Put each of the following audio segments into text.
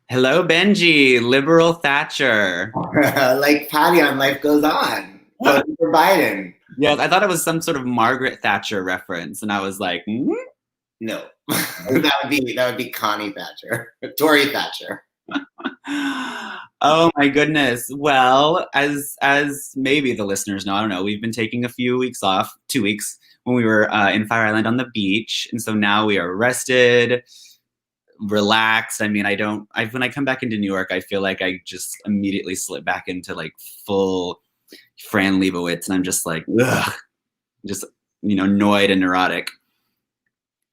Hello, Benji, liberal Thatcher. Like Patty on Life Goes On. Voting for Biden. Yes, I thought it was some sort of Margaret Thatcher reference, and I was like, No, that would be Connie Thatcher, Tory Thatcher. Oh my goodness. Well, as maybe the listeners know, I don't know, we've been taking a few weeks off, 2 weeks, when we were in Fire Island on the beach, and so now we are rested, relaxed. I mean, when I come back into New York, I feel like I just immediately slip back into like full Fran Lebowitz, and I'm just like, ugh, just, annoyed and neurotic.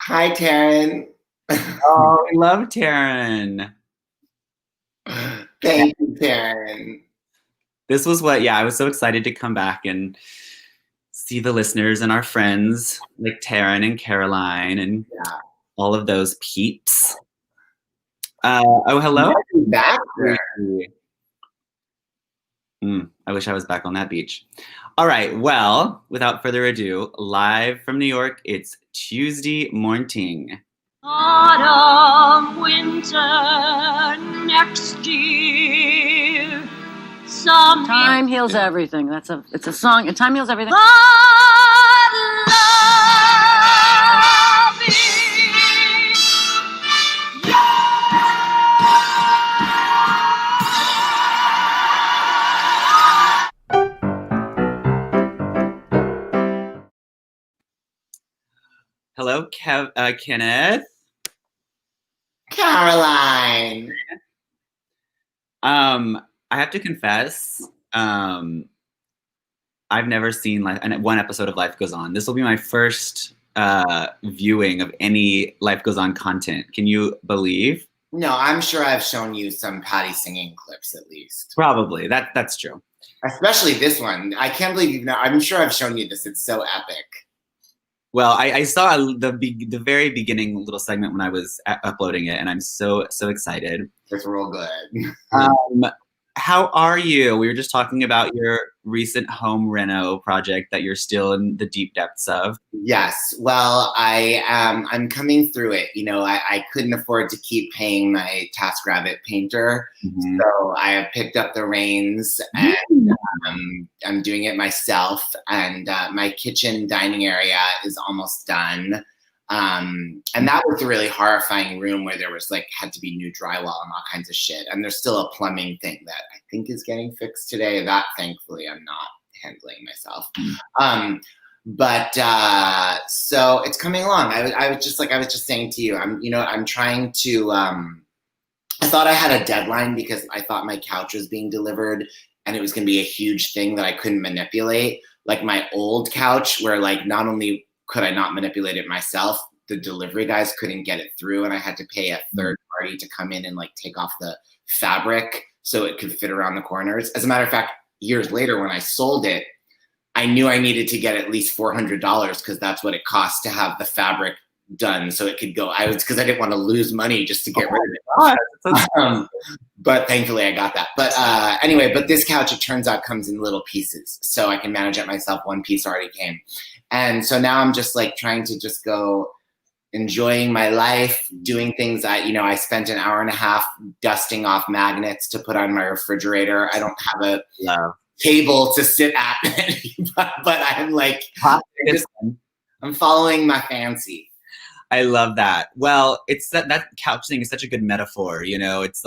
Hi, Taryn. Oh, I love Taryn. Thank you, Taryn. This was I was so excited to come back and see the listeners and our friends like Taryn and Caroline and all of those peeps. Oh, hello. Back there. I wish I was back on that beach. All right. Well, without further ado, live from New York, it's Tuesday morning. Autumn, winter, next year. Time heals everything. It's a song. Time heals everything. Hello, Kenneth. Caroline. I have to confess, I've never seen one episode of Life Goes On. This will be my first viewing of any Life Goes On content. Can you believe? No, I'm sure I've shown you some Patty singing clips at least. Probably. That's true. Especially this one. I can't believe you've not. I'm sure I've shown you this. It's so epic. Well, I saw the very beginning little segment when I was uploading it, and I'm so excited. It's real good. How are you? We were just talking about your recent home reno project that you're still in the deep depths of. Yes. Well, I'm coming through it. I couldn't afford to keep paying my TaskRabbit painter. Mm-hmm. So I have picked up the reins and I'm doing it myself. And my kitchen dining area is almost done. And that was a really horrifying room where there was had to be new drywall and all kinds of shit. And there's still a plumbing thing that I think is getting fixed today. That thankfully I'm not handling myself. So it's coming along. I was just saying to you, I'm trying to, I thought I had a deadline because I thought my couch was being delivered and it was going to be a huge thing that I couldn't manipulate. Like my old couch where not only could I not manipulate it myself, the delivery guys couldn't get it through and I had to pay a third party to come in and take off the fabric so it could fit around the corners. As a matter of fact, years later when I sold it, I knew I needed to get at least $400 because that's what it costs to have the fabric done so it could go. Because I didn't want to lose money just to get rid of it. But thankfully I got that. But anyway, this couch, it turns out, comes in little pieces. So I can manage it myself. One piece already came. And so now I'm just trying to just go enjoying my life, doing things I spent an hour and a half dusting off magnets to put on my refrigerator. I don't have a table to sit at, but I'm I'm following my fancy. I love that. Well, it's that couch thing is such a good metaphor. It's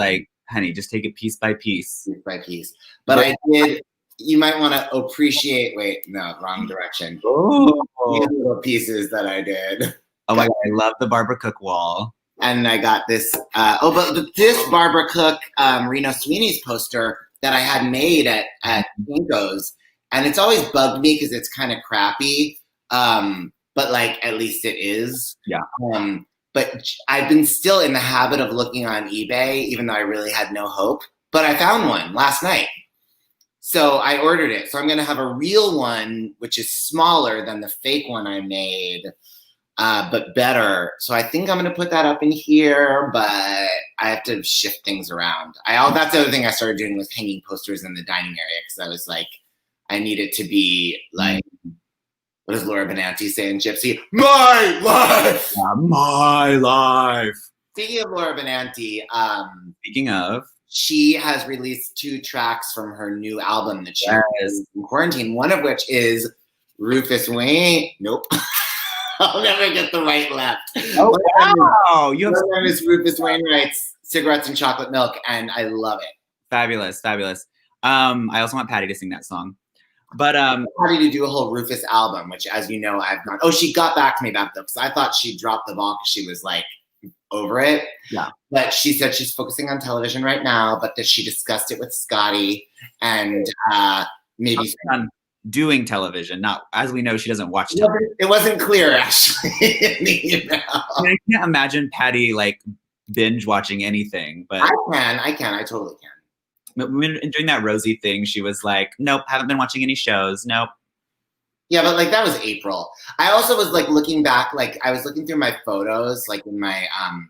honey, just take it piece by piece. Piece by piece. But I did. You might want to appreciate. Wait, no, wrong direction. Oh, little pieces that I did. Oh my God, I love the Barbara Cook wall. And I got this. But this Barbara Cook Reno Sweeney's poster that I had made at Kinko's, and it's always bugged me because it's kind of crappy. But at least it is. Yeah. But I've been still in the habit of looking on eBay, even though I really had no hope. But I found one last night. So I ordered it. So I'm going to have a real one, which is smaller than the fake one I made, but better. So I think I'm going to put that up in here, but I have to shift things around. That's the other thing I started doing was hanging posters in the dining area because I was I need it to be what does Laura Benanti say in Gypsy? My life! Yeah, my life! Speaking of Laura Benanti, Speaking of, she has released 2 tracks from her new album that she Yes. released in quarantine, one of which is Rufus Wayne. Nope. I'll never get the right left. oh wow, you have One of them is Rufus Wainwright's Cigarettes and Chocolate Milk, and I love it. fabulous. I also want Patty to sing that song. But Patty to do a whole Rufus album, which, as you know, I've not. Oh, she got back to me about that because I thought she dropped the ball because she was like over it. Yeah. But she said she's focusing on television right now, but that she discussed it with Scotty and maybe on doing television. Not, as we know, she doesn't watch it television. wasn't clear actually in the email. I can't imagine Patty like binge watching anything, but I totally can. During that Rosie thing, she was like, "Nope, haven't been watching any shows. Nope." Yeah, but like that was April. I also was like looking back, like I was looking through my photos, like in my, on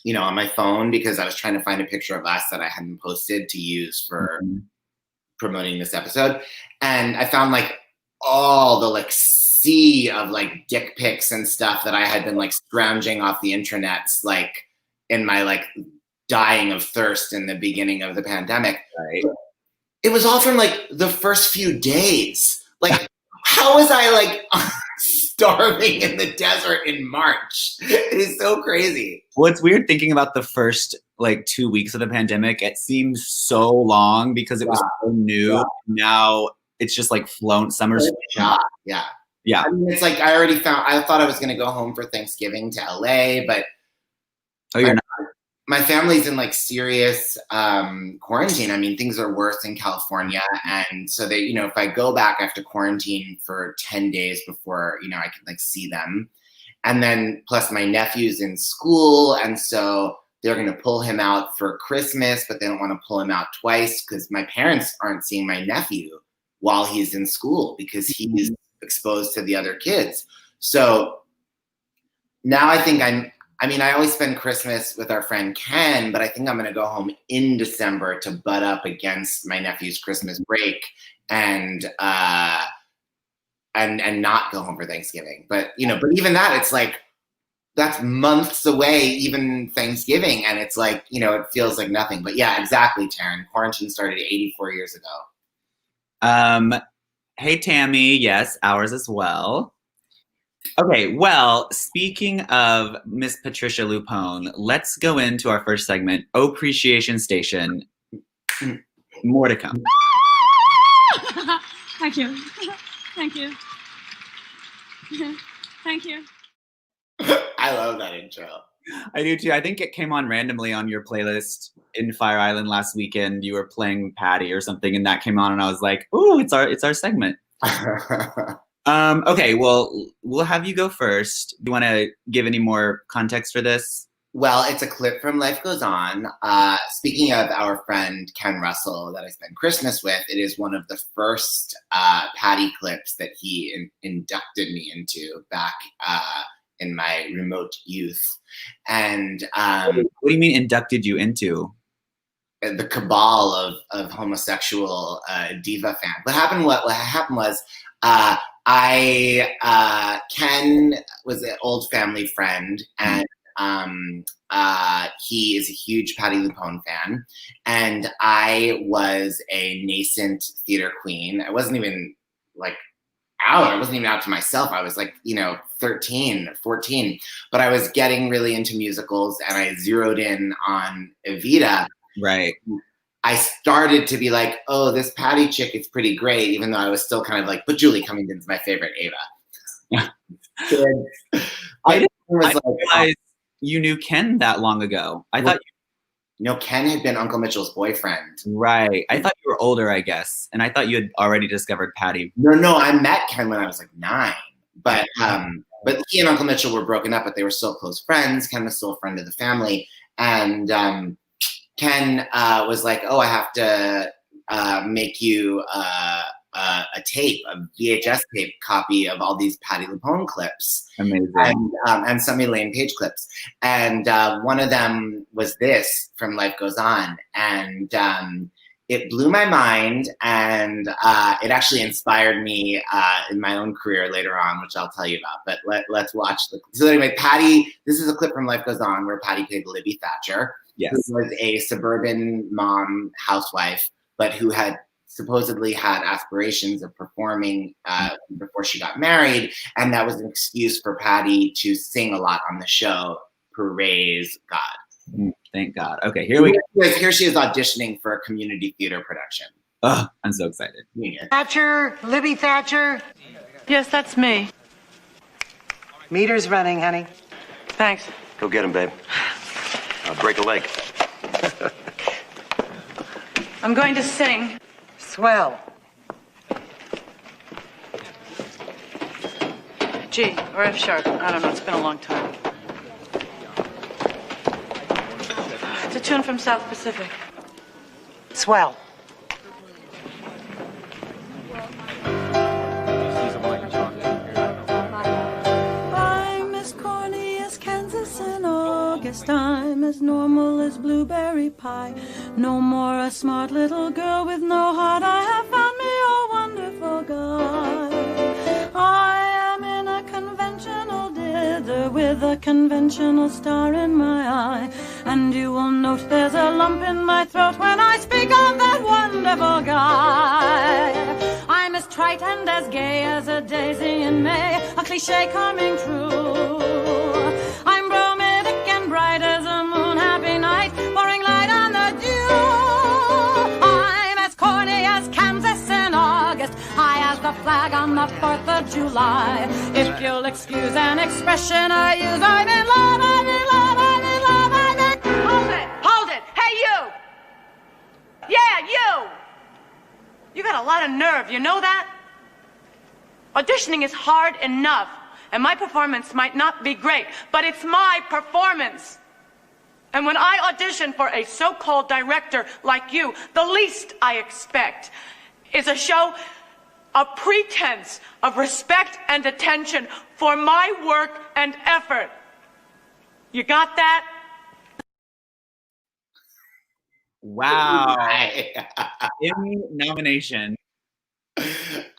my phone because I was trying to find a picture of us that I hadn't posted to use for promoting this episode, and I found like all the like sea of like dick pics and stuff that I had been like scrounging off the intranets, like in my like dying of thirst in the beginning of the pandemic. Right. It was all from like the first few days. Like, how was I like starving in the desert in March? It is so crazy. Well, it's weird thinking about the first like 2 weeks of the pandemic. It seems so long because it was so new. Yeah. Now it's just like flown. Summer's Yeah. Yeah. I mean, it's like I thought I was going to go home for Thanksgiving to LA, but Oh, you're not. my family's in like serious quarantine. I mean, things are worse in California. And so they, if I go back after quarantine for 10 days before, I can like see them. And then plus my nephew's in school. And so they're going to pull him out for Christmas, but they don't want to pull him out twice because my parents aren't seeing my nephew while he's in school because he's exposed to the other kids. So now I think I always spend Christmas with our friend Ken, but I think I'm going to go home in December to butt up against my nephew's Christmas break and not go home for Thanksgiving. But, but even that, it's like, that's months away, even Thanksgiving. And it's like, it feels like nothing. But yeah, exactly, Taryn. Quarantine started 84 years ago. Hey, Tammy. Yes, ours as well. Okay, well, speaking of Miss Patricia Lupone, let's go into our first segment, Appreciation Station. More to come. Thank you. Thank you. Thank you. I love that intro. I do too. I think it came on randomly on your playlist in Fire Island last weekend. You were playing Patty or something, and that came on, and I was like, "Ooh, it's our segment." Okay, well, we'll have you go first. Do you want to give any more context for this? Well, it's a clip from Life Goes On. Speaking of our friend Ken Russell that I spent Christmas with, it is one of the first Patty clips that he inducted me into back in my remote youth. And What do you mean inducted you into? The cabal of homosexual diva fans. What happened was Ken was an old family friend, and he is a huge Patti LuPone fan, and I was a nascent theater queen. I wasn't even like out. I wasn't even out to myself. I was like, 13, 14, but I was getting really into musicals, and I zeroed in on Evita. Right. I started to be like, oh, this Patty chick is pretty great, even though I was still kind of like, but Julie Cummington's my favorite Ava. I didn't realize you knew Ken that long ago. I thought Ken had been Uncle Mitchell's boyfriend. Right. I thought you were older, I guess. And I thought you had already discovered Patty. No, I met Ken when I was like 9. But he and Uncle Mitchell were broken up, but they were still close friends. Ken was still a friend of the family. And Ken was like, oh, I have to make you a tape, a VHS tape copy of all these Patti LuPone clips. Amazing. And some Elaine Page clips. And one of them was this from Life Goes On. And it blew my mind, and it actually inspired me in my own career later on, which I'll tell you about. But let's watch. So anyway, Patty, this is a clip from Life Goes On where Patty played Libby Thatcher, Yes. who was a suburban mom housewife, but who had supposedly had aspirations of performing before she got married. And that was an excuse for Patty to sing a lot on the show. Praise God. Thank God. Okay, here we go. Here she is auditioning for a community theater production. Oh, I'm so excited. Thatcher, Libby Thatcher. Yes, that's me. Meter's running, honey. Thanks. Go get him, babe. Break a leg. I'm going to sing. Swell. G or F sharp. I don't know. It's been a long time. It's a tune from South Pacific. Swell. I'm as corny as Kansas in August. I'm as normal as blueberry pie. No more a smart little girl with no heart. I have found me a wonderful guy. I am in a conventional dither with a conventional star in my eye. And you will note there's a lump in my throat when I speak of that wonderful guy. I'm as trite and as gay as a daisy in May, a cliche coming true. I'm bromidic and bright as a moon, happy night, pouring light on the dew. I'm as corny as Kansas in August, high as the flag on the 4th of July. If you'll excuse an expression I use, I'm in love, I'm in love, I'm in love, I'm in... Hold it! Hey, you! Yeah, you! You got a lot of nerve, you know that? Auditioning is hard enough, and my performance might not be great, but it's my performance. And when I audition for a so-called director like you, the least I expect is a show, a pretense of respect and attention for my work and effort. You got that? Wow. Emmy nomination.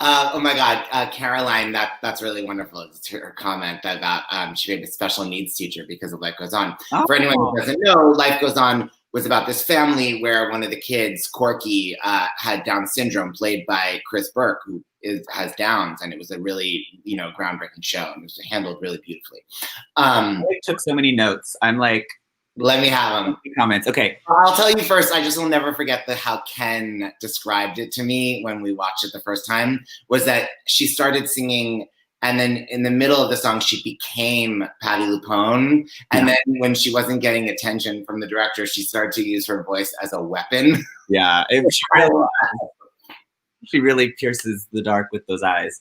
Oh my God, Caroline, that's really wonderful. It's her comment about she made a special needs teacher because of Life Goes On. Oh. For anyone who doesn't know, Life Goes On was about this family where one of the kids, Corky, had Down syndrome, played by Chris Burke, who has Downs, and it was a really groundbreaking show, and it was handled really beautifully. I took so many notes. I'm like, let me have them. Comments. Okay. I'll tell you first, I just will never forget how Ken described it to me when we watched it the first time, was that she started singing, and then in the middle of the song, she became Patti LuPone. And then when she wasn't getting attention from the director, she started to use her voice as a weapon. Yeah. She really pierces the dark with those eyes.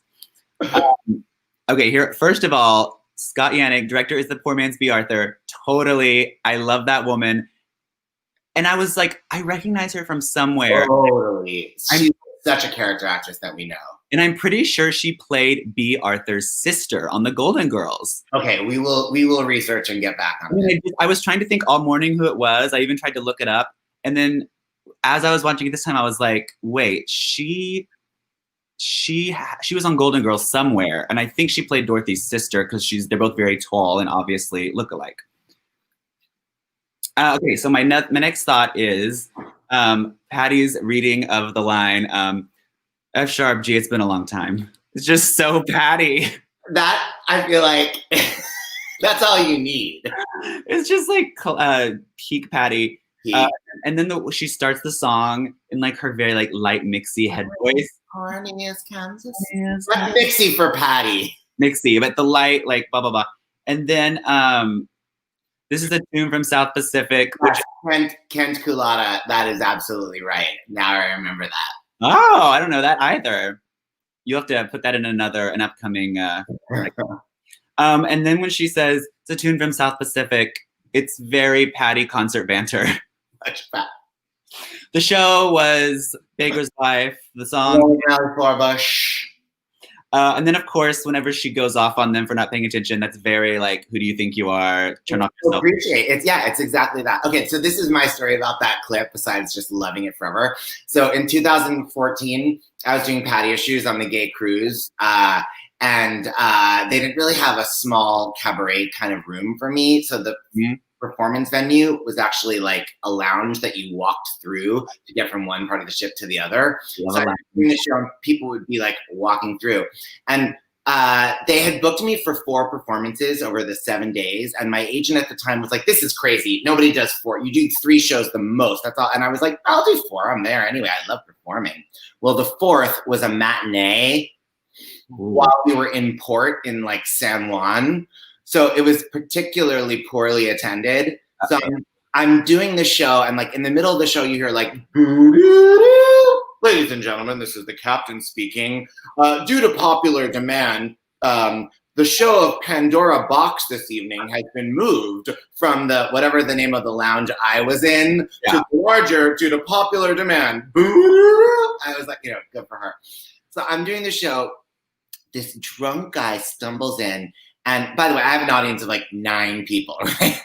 Okay, here, first of all, Scott Yannick, director, is the poor man's B. Arthur. Totally. I love that woman. And I was like, I recognize her from somewhere. Totally. She's such a character actress that we know. And I'm pretty sure she played B. Arthur's sister on the Golden Girls. Okay, we will research and get back on it. I was trying to think all morning who it was. I even tried to look it up. And then as I was watching it this time, I was like, wait, she was on Golden Girls somewhere, and I think she played Dorothy's sister because they're both very tall and obviously look alike. Okay, so my next thought is Patty's reading of the line F sharp G. It's been a long time. It's just so Patty. That I feel like that's all you need. It's just like peak Patty. And then she starts the song in like her very like light mixy head voice. Corny as Kansas. Like mixy for Patty. Mixy, but the light like blah blah blah. And then this is a tune from South Pacific. Which Kent Kulata. That is absolutely right. Now I remember that. Oh, I don't know that either. You have to put that in an upcoming. And then when she says it's a tune from South Pacific, it's very Patty concert banter. Much fat. The show was Baker's Life. The song. And then, of course, whenever she goes off on them for not paying attention, that's very like, who do you think you are? Turn off yourself. Appreciate it. It's exactly that. Okay, so this is my story about that clip, besides just loving it forever. So in 2014, I was doing patio shoes on the gay cruise. And they didn't really have a small cabaret kind of room for me. So the performance venue was actually like a lounge that you walked through to get from one part of the ship to the other. So I was doing the show and people would be like walking through. And they had booked me for 4 performances over the 7 days. And my agent at the time was like, this is crazy. Nobody does 4. You do 3 shows the most. That's all. And I was like, I'll do 4. I'm there anyway. I love performing. Well, the 4th was a matinee while we were in port in like San Juan. So it was particularly poorly attended. So I'm doing the show, and like in the middle of the show, you hear like, ladies and gentlemen, this is the captain speaking. Due to popular demand, the show of Pandora Box this evening has been moved from the whatever the name of the lounge I was in to the larger due to popular demand. I was like, good for her. So I'm doing the show. This drunk guy stumbles in. And by the way, I have an audience of like 9 people, right?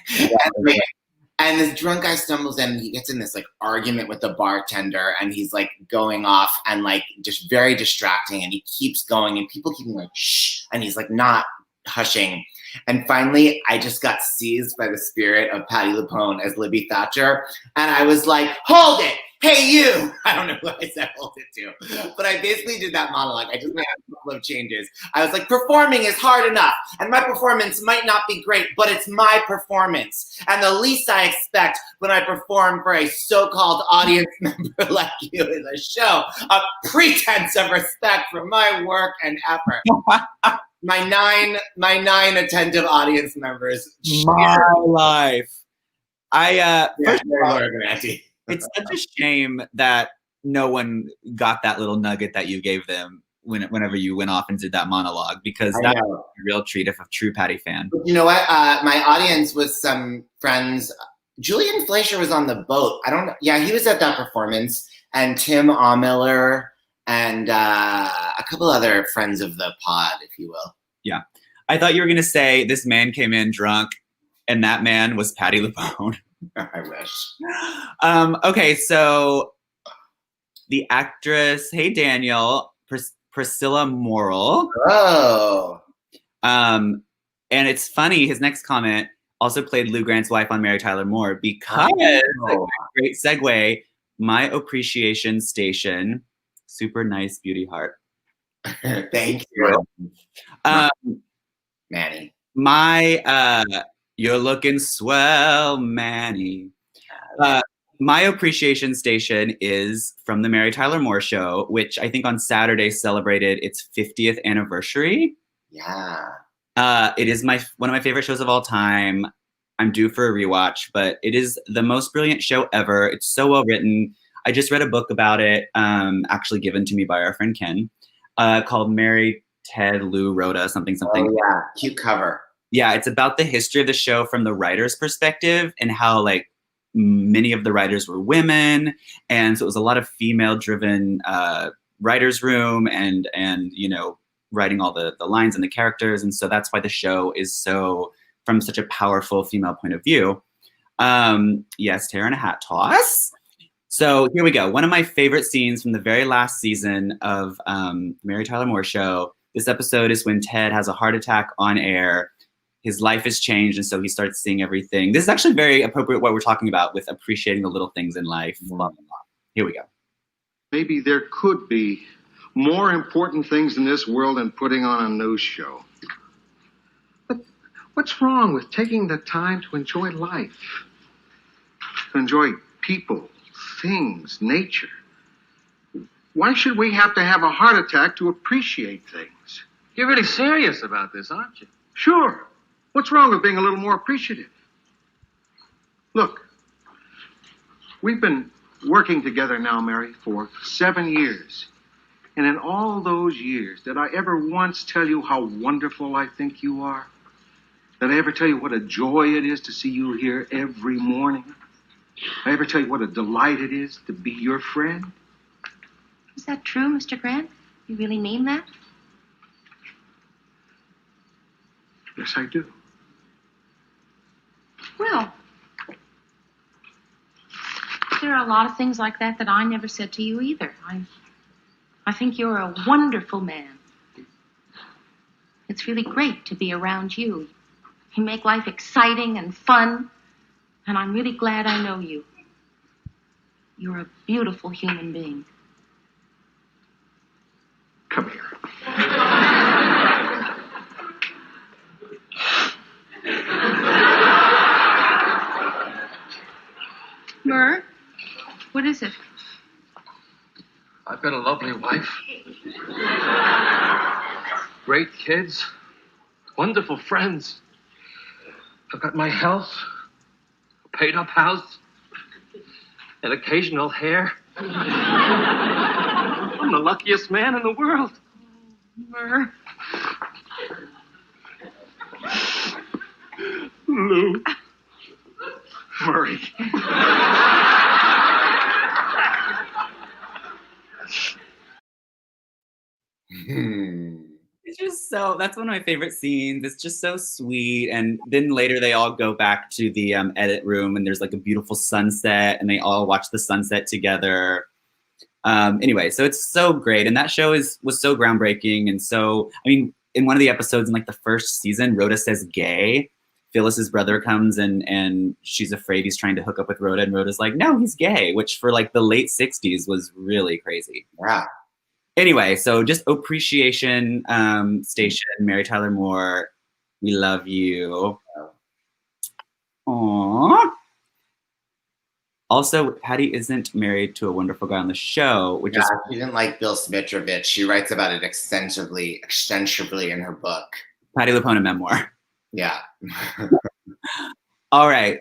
And this drunk guy stumbles in and he gets in this like argument with the bartender and he's like going off and like just very distracting, and he keeps going and people keep like, shh, and he's like not hushing. And finally, I just got seized by the spirit of Patti LuPone as Libby Thatcher. And I was like, hold it. Hey, you. I don't know who I said hold it to, but I basically did that monologue. I just made a couple of changes. I was like, performing is hard enough, and my performance might not be great, but it's my performance. And the least I expect when I perform for a so-called audience member like you is a show, a pretense of respect for my work and effort. My nine attentive audience members. My life. First of all, it's such a shame that no one got that little nugget that you gave them whenever you went off and did that monologue, because that was a real treat if a true Patti fan. But you know what? My audience was some friends. Julian Fleischer was on the boat. I don't know. Yeah, he was at that performance, and Tim Aumiller and a couple other friends of the pod, if you will. Yeah. I thought you were going to say this man came in drunk and that man was Patti LuPone. I wish. Okay, so the actress, hey Daniel, Priscilla Morrill. Oh. And it's funny, his next comment also played Lou Grant's wife on Mary Tyler Moore, because great segue, my appreciation station, super nice beauty heart. Thank you. Manny. You're looking swell, Manny. My appreciation station is from the Mary Tyler Moore Show, which I think on Saturday celebrated its 50th anniversary. Yeah. It is one of my favorite shows of all time. I'm due for a rewatch, but it is the most brilliant show ever. It's so well written. I just read a book about it, actually given to me by our friend Ken, called Mary, Ted, Lou, Rhoda, something. Oh, yeah. Cute cover. Yeah, it's about the history of the show from the writer's perspective and how like many of the writers were women. And so it was a lot of female-driven writer's room and writing all the lines and the characters. And so that's why the show is so from such a powerful female point of view. Yes, Tara and a hat toss. So here we go. One of my favorite scenes from the very last season of Mary Tyler Moore Show. This episode is when Ted has a heart attack on air. His life has changed, and so he starts seeing everything. This is actually very appropriate what we're talking about with appreciating the little things in life. Blah, blah, blah. Here we go. Maybe there could be more important things in this world than putting on a news show. But what's wrong with taking the time to enjoy life? To enjoy people, things, nature? Why should we have to have a heart attack to appreciate things? You're really serious about this, aren't you? Sure. What's wrong with being a little more appreciative? Look, we've been working together now, Mary, for 7 years. And in all those years, did I ever once tell you how wonderful I think you are? Did I ever tell you what a joy it is to see you here every morning? Did I ever tell you what a delight it is to be your friend? Is that true, Mr. Grant? You really mean that? Yes, I do. Well, there are a lot of things like that that I never said to you either. I think you're a wonderful man. It's really great to be around you. You make life exciting and fun, and I'm really glad I know you. You're a beautiful human being. Come here. Myrrh, what is it? I've got a lovely wife. Great kids. Wonderful friends. I've got my health. A paid-up house. An occasional hair. I'm the luckiest man in the world. Myrrh. Lou. Murray. It's just so, that's one of my favorite scenes. It's just so sweet. And then later they all go back to the edit room and there's like a beautiful sunset and they all watch the sunset together. Anyway, so it's so great. And that show was so groundbreaking. And so, I mean, in one of the episodes in like the first season, Rhoda says gay. Phyllis's brother comes and she's afraid he's trying to hook up with Rhoda. And Rhoda's like, no, he's gay, which for like the late 60s was really crazy. Wow. Anyway, so just appreciation station, Mary Tyler Moore, we love you. Aww. Also, Patty isn't married to a wonderful guy on the show, which is she didn't like Bill Smitrovich. She writes about it extensively in her book. Patty LuPone memoir. Yeah. All right.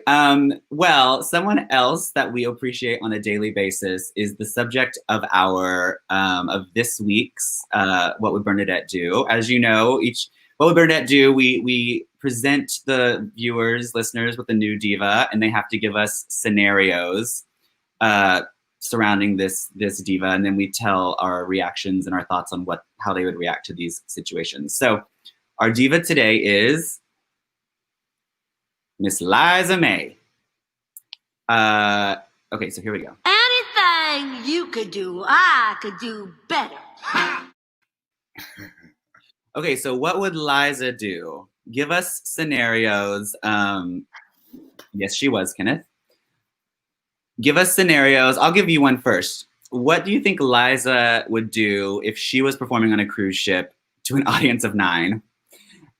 Well, someone else that we appreciate on a daily basis is the subject of our of this week's What Would Bernadette Do? As you know, What Would Bernadette Do? We present the viewers, listeners, with a new diva, and they have to give us scenarios surrounding this diva, and then we tell our reactions and our thoughts on how they would react to these situations. So, our diva today is Miss Liza May. Okay, so here we go. Anything you could do, I could do better. Okay, so what would Liza do? Give us scenarios. Yes, she was, Kenneth. Give us scenarios. I'll give you one first. What do you think Liza would do if she was performing on a cruise ship to an audience of 9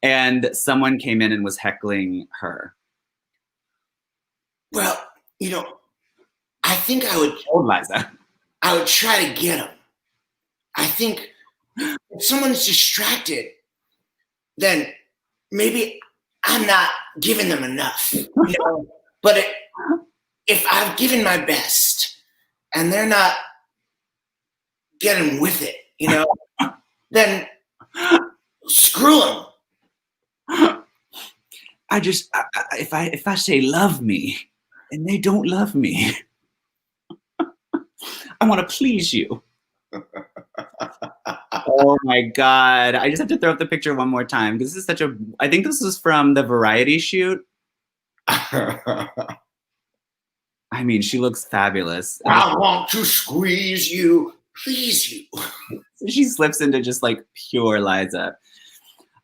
and someone came in and was heckling her? Well, I think I would. Old Liza. I would try to get him. I think if someone's distracted, then maybe I'm not giving them enough. But if I've given my best and they're not getting with it, then screw them. If I say love me and they don't love me, I want to please you. Oh my God. I just have to throw up the picture one more time because this is I think this is from the Variety shoot. I mean, she looks fabulous. I want to squeeze you, please you. She slips into just like pure Liza.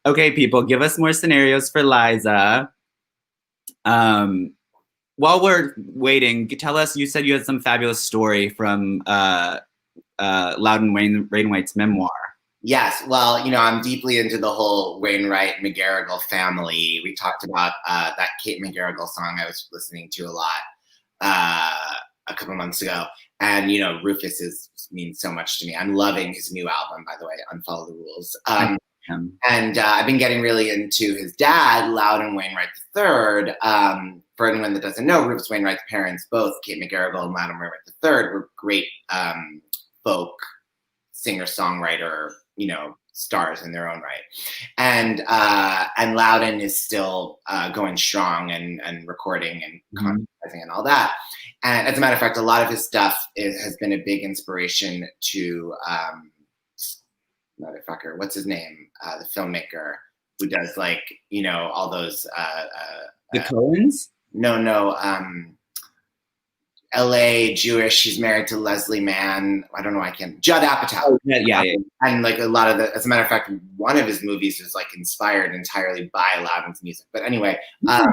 Okay, people, give us more scenarios for Liza. While we're waiting, tell us, you said you had some fabulous story from Loudon Wainwright's memoir. Yes, well, I'm deeply into the whole Wainwright-McGarrigle family. We talked about that Kate McGarrigle song I was listening to a lot a couple months ago. And, Rufus means so much to me. I'm loving his new album, by the way, Unfollow the Rules. And I've been getting really into his dad, Loudon Wainwright III. For anyone that doesn't know, Rufus Wainwright's parents, both Kate McGarrigle and Loudon Wainwright III, were great folk singer-songwriter, stars in their own right. And Loudon is still going strong and recording and concerting and all that. And as a matter of fact, a lot of his stuff has been a big inspiration to motherfucker, what's his name? The filmmaker, who does like, you know, all those The Coens? No, LA Jewish. She's married to Leslie Mann. I don't know. I can't. Judd Apatow. Oh, yeah. And like a lot of as a matter of fact, one of his movies is like inspired entirely by Loudon's music. But anyway, but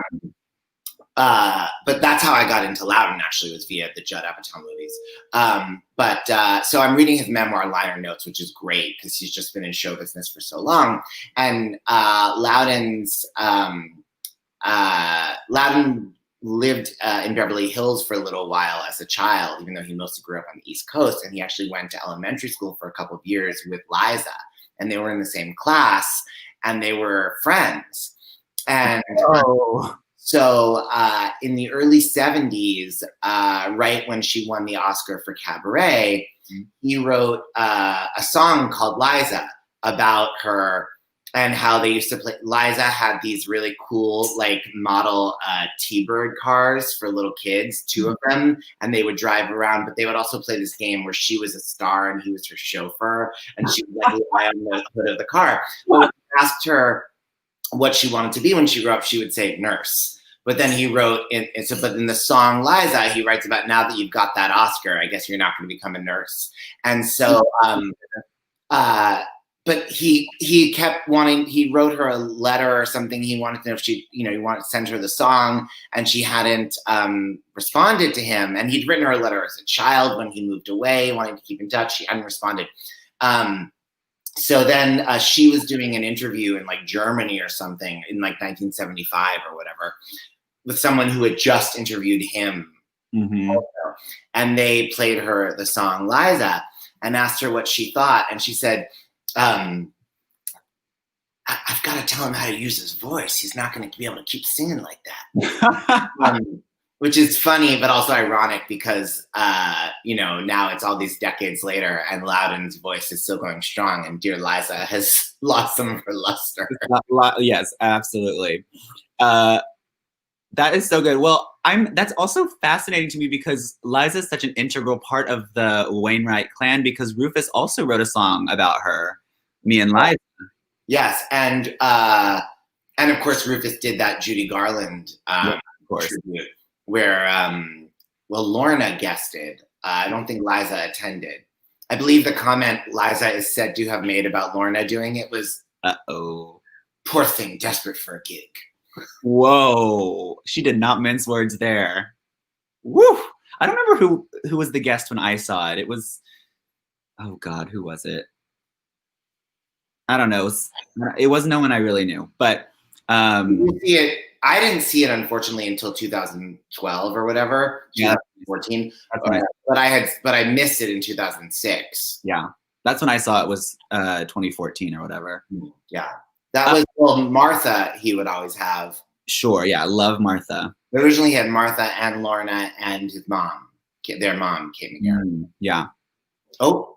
that's how I got into Loudon. Actually, was via the Judd Apatow movies. So I'm reading his memoir, Liner Notes, which is great because he's just been in show business for so long. And Loudon lived in Beverly Hills for a little while as a child, even though he mostly grew up on the East Coast. And he actually went to elementary school for a couple of years with Liza, and they were in the same class, and they were friends. And so in the early 70s, right when she won the Oscar for Cabaret, he wrote a song called Liza about her and how they used to play. Liza had these really cool, like, model T-Bird cars for little kids, 2 of them, and they would drive around, but they would also play this game where she was a star and he was her chauffeur, and she would like lie on the hood of the car. But when I asked her what she wanted to be when she grew up, she would say nurse. But then he wrote, but in the song Liza, he writes about, now that you've got that Oscar, I guess you're not going to become a nurse. And so, but he kept wanting, he wrote her a letter or something. He wanted to know if she, you know, he wanted to send her the song, and she hadn't responded to him. And he'd written her a letter as a child when he moved away, wanting to keep in touch. She hadn't responded. So then she was doing an interview in like Germany or something in like 1975 or whatever with someone who had just interviewed him. Also. And they played her the song Liza and asked her what she thought. And she said, I've got to tell him how to use his voice. He's not going to be able to keep singing like that. Which is funny, but also ironic because, you know, now it's all these decades later and Loudon's voice is still going strong, and Dear Liza has lost some of her luster. Yes, absolutely. That is so good. Well, that's also fascinating to me because Liza is such an integral part of the Wainwright clan, because Rufus also wrote a song about her, Me and Liza. Yes, and of course Rufus did that Judy Garland of course. tribute where Lorna guested. I don't think Liza attended. I believe the comment Liza is said to have made about Lorna doing it was, poor thing, desperate for a gig. Whoa, she did not mince words there. Woo! I don't remember who was the guest when I saw it. It was, oh God, who was it? I don't know. It was no one I really knew, but you see it. I didn't see it, unfortunately, until 2012 or whatever, 2014. But I missed it in 2006. Yeah, that's when I saw it, was 2014 or whatever. Yeah, that was Martha. He would always have. Sure, yeah, I love Martha. Originally, he had Martha and Lorna and his mom. Their mom came again. Yeah. Oh.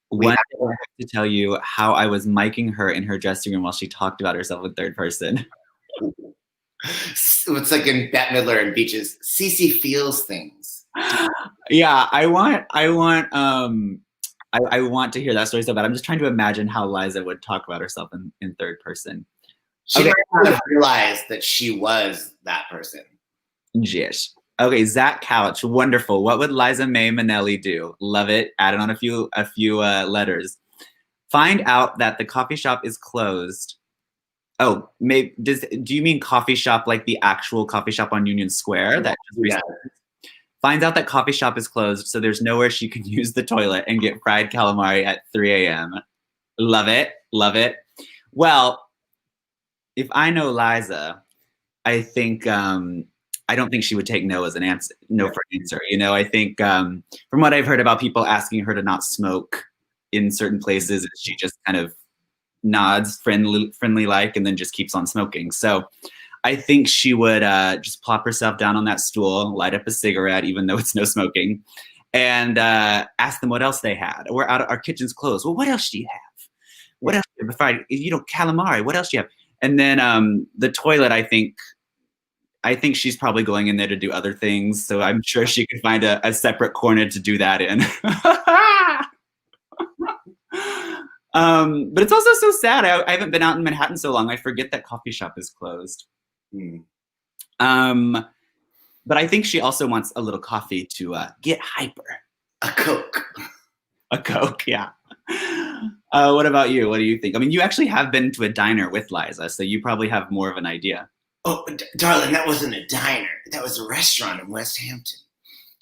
One day I have to tell you how I was miking her in her dressing room while she talked about herself in third person. It's like in Bette Midler and Beaches. Cece feels things. Yeah, I want to hear that story so bad. I'm just trying to imagine how Liza would talk about herself in third person. She might not have realized that she was that person. Jish. Okay, Zach Couch, wonderful. What would Liza May Minnelli do? Love it. Added on a few letters. Find out that the coffee shop is closed. Oh, maybe do you mean coffee shop like the actual coffee shop on Union Square? That just recently finds out that coffee shop is closed, so there's nowhere she can use the toilet and get fried calamari at 3 a.m. Love it, love it. Well, if I know Liza, I think I don't think she would take no as an answer, no for an answer. You know, I think from what I've heard about people asking her to not smoke in certain places, she just kind of nods friendly like, and then just keeps on smoking. So I think she would just plop herself down on that stool, light up a cigarette, even though it's no smoking, and ask them what else they had. We're out, our kitchen's closed. Well, what else do you have? What else? Fried, calamari. What else do you have? And then the toilet, I think she's probably going in there to do other things. So I'm sure she could find a separate corner to do that in. But it's also so sad. I haven't been out in Manhattan so long. I forget that coffee shop is closed. But I think she also wants a little coffee to get hyper. A Coke. A Coke, yeah. What about you? What do you think? I mean, you actually have been to a diner with Liza, so you probably have more of an idea. Oh, darling, that wasn't a diner. That was a restaurant in West Hampton.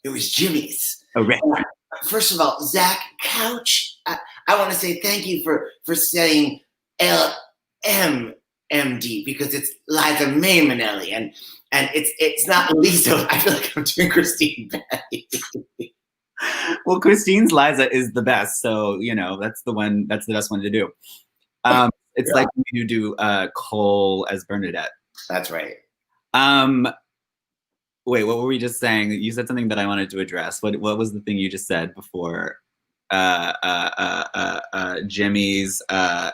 It was Jimmy's. A restaurant. First of all, Zach Couch, I want to say thank you for saying LMMD because it's Liza May Minnelli, and it's not Lisa. I feel like I'm doing Christine Petty. Well, Christine's Liza is the best, so that's the one. That's the best one to do. It's like you do Cole as Bernadette. That's right. Wait, what were we just saying? You said something that I wanted to address. What was the thing you just said before? Jimmy's. I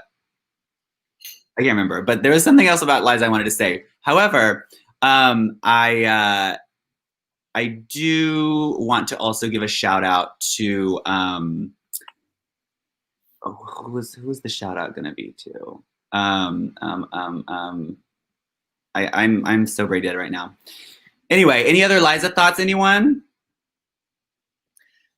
can't remember, but there was something else about Liza I wanted to say. However, I do want to also give a shout out to who was the shout out going to be to? I'm so brain dead right now. Anyway, any other Liza thoughts, anyone?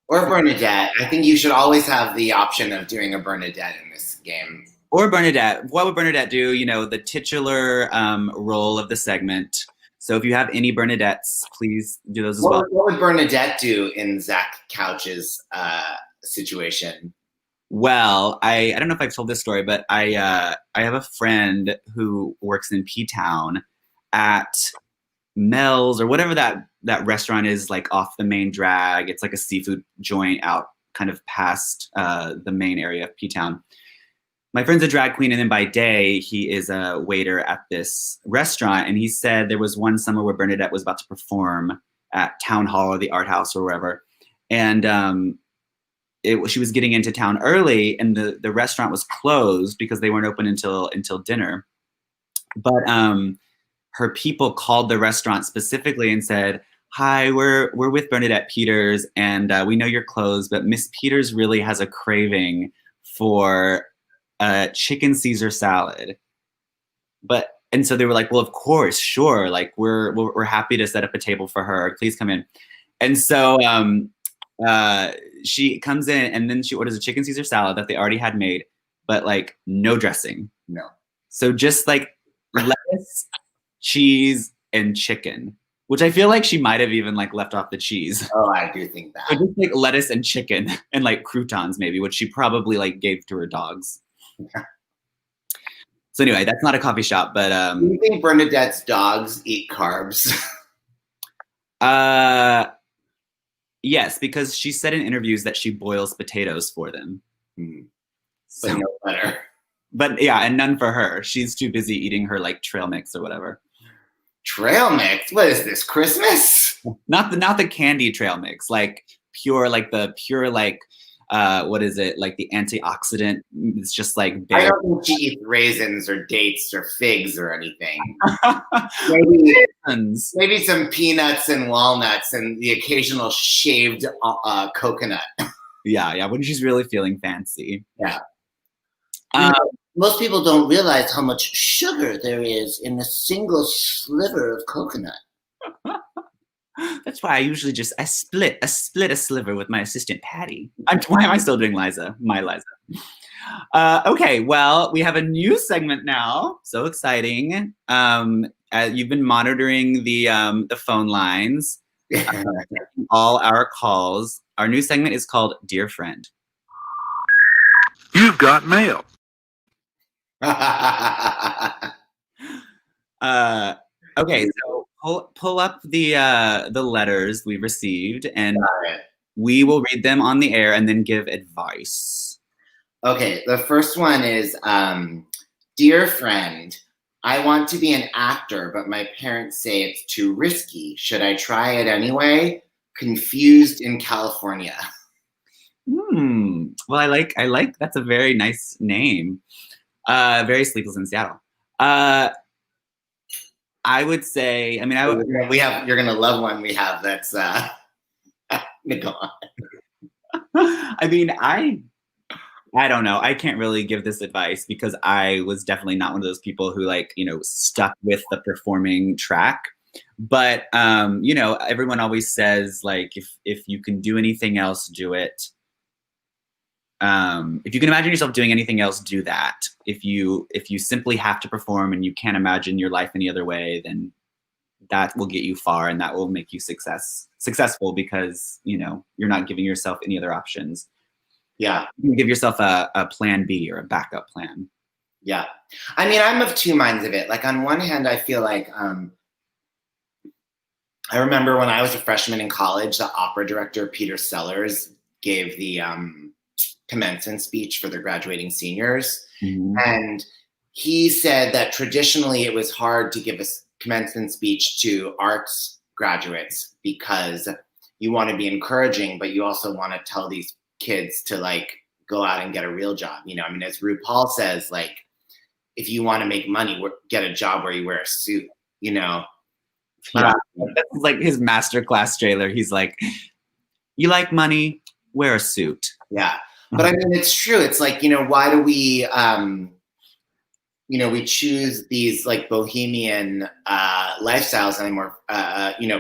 Or Bernadette. I think you should always have the option of doing a Bernadette in this game. Or Bernadette. What would Bernadette do? The titular role of the segment. So if you have any Bernadettes, please do those as well. What would Bernadette do in Zach Couch's situation? Well, I don't know if I've told this story, but I have a friend who works in P-Town at Mel's or whatever that restaurant is, like off the main drag. It's like a seafood joint out kind of past the main area of P-Town. My friend's a drag queen, and then by day, he is a waiter at this restaurant. And he said there was one summer where Bernadette was about to perform at Town Hall or the Art House or wherever. And she was getting into town early, and the restaurant was closed because they weren't open until dinner. But her people called the restaurant specifically and said, "Hi, we're with Bernadette Peters, and we know you're closed, but Miss Peters really has a craving for chicken Caesar salad." And so they were like, "Well, of course, sure. Like we're happy to set up a table for her. Please come in." And so she comes in, and then she orders a chicken Caesar salad that they already had made, but like no dressing. No. So just like lettuce, cheese, and chicken, which I feel like she might have even like left off the cheese. Oh, I do think that. So just like lettuce and chicken and like croutons maybe, which she probably like gave to her dogs. So anyway, that's not a coffee shop, but do you think Bernadette's dogs eat carbs? Yes, because she said in interviews that she boils potatoes for them. So no butter. But yeah, and none for her. She's too busy eating her like trail mix or whatever. Trail mix? What is this, Christmas? Not the candy trail mix, like the pure what is it? Like the antioxidant. It's just like I don't think she eats raisins or dates or figs or anything. Maybe some peanuts and walnuts and the occasional shaved coconut. Yeah, when she's really feeling fancy. Yeah. Most people don't realize how much sugar there is in a single sliver of coconut. That's why I usually I split a sliver with my assistant Patty. Why am I still doing Liza? My Liza. Okay, well, we have a new segment now. So exciting. You've been monitoring the phone lines, all our calls. Our new segment is called Dear Friend. You've got mail. Okay, so pull up the letters we received, and we will read them on the air and then give advice. Okay, the first one is, Dear friend, I want to be an actor, but my parents say it's too risky. Should I try it anyway? Confused in California. Well, I like that's a very nice name. Very Sleepless in Seattle. I would say, you're gonna love one we have that's Nicole. I don't know. I can't really give this advice because I was definitely not one of those people who like, stuck with the performing track. But everyone always says like if you can do anything else, do it. If you can imagine yourself doing anything else, do that. If you simply have to perform and you can't imagine your life any other way, then that will get you far and that will make you successful because you're not giving yourself any other options. Yeah. You can give yourself a plan B or a backup plan. Yeah. I mean, I'm of two minds of it. Like on one hand, I feel like I remember when I was a freshman in college, the opera director, Peter Sellers, gave the commencement speech for the graduating seniors. Mm-hmm. And he said that traditionally it was hard to give a commencement speech to arts graduates because you want to be encouraging, but you also want to tell these kids to like go out and get a real job. I mean, as RuPaul says, like, if you want to make money, get a job where you wear a suit, Yeah, that's like his masterclass trailer. He's like, you like money, wear a suit. Yeah. But I mean, it's true. It's like, why do we, we choose these like bohemian lifestyles and more,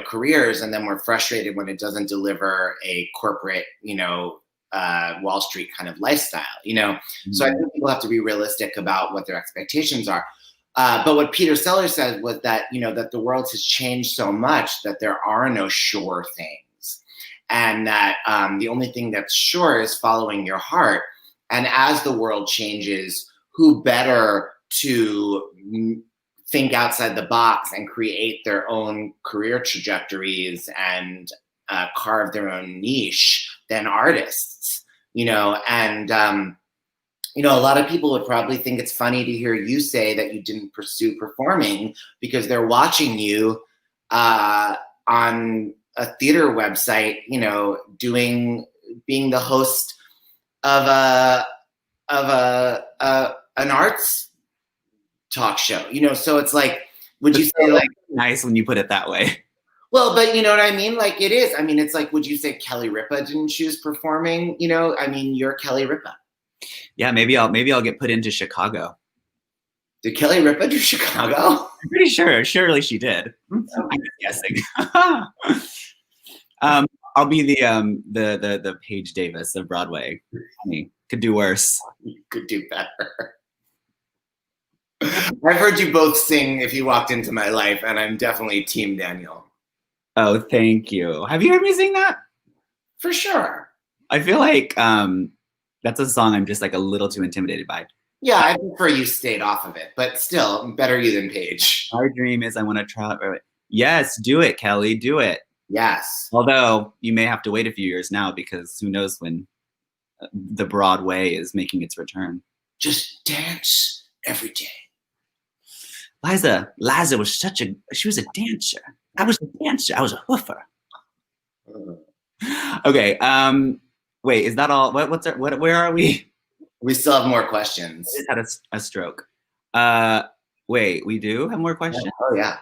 careers, and then we're frustrated when it doesn't deliver a corporate, Wall Street kind of lifestyle, Mm-hmm. So I think people have to be realistic about what their expectations are. But what Peter Sellers said was that, that the world has changed so much that there are no sure things. And that the only thing that's sure is following your heart. And as the world changes, who better to think outside the box and create their own career trajectories and carve their own niche than artists, and a lot of people would probably think it's funny to hear you say that you didn't pursue performing because they're watching you on a theater website, being the host of an arts talk show, so it's like, would you say like nice when you put it that way? Well, but you know what I mean? Like it is. I mean, it's like, would you say Kelly Ripa didn't choose performing? I mean, you're Kelly Ripa. Yeah, maybe I'll get put into Chicago. Did Kelly Ripa do Chicago? I'm pretty sure. Surely she did. I'm guessing. I'll be the Paige Davis of Broadway. Honey, could do worse. You could do better. I've heard you both sing If You Walked Into My Life, and I'm definitely Team Daniel. Oh, thank you. Have you heard me sing that? For sure. I feel like that's a song I'm just like a little too intimidated by. Yeah, I prefer you stayed off of it, but still, better you than Paige. My dream is I want to try it. Yes, do it, Kelly, do it. Yes. Although you may have to wait a few years now because who knows when the Broadway is making its return. Just dance every day. Liza was she was a dancer. I was a dancer. I was a hoofer. Okay. Wait, is that all? Where are we? We still have more questions. I just had a stroke. Wait, we do have more questions? Oh yeah.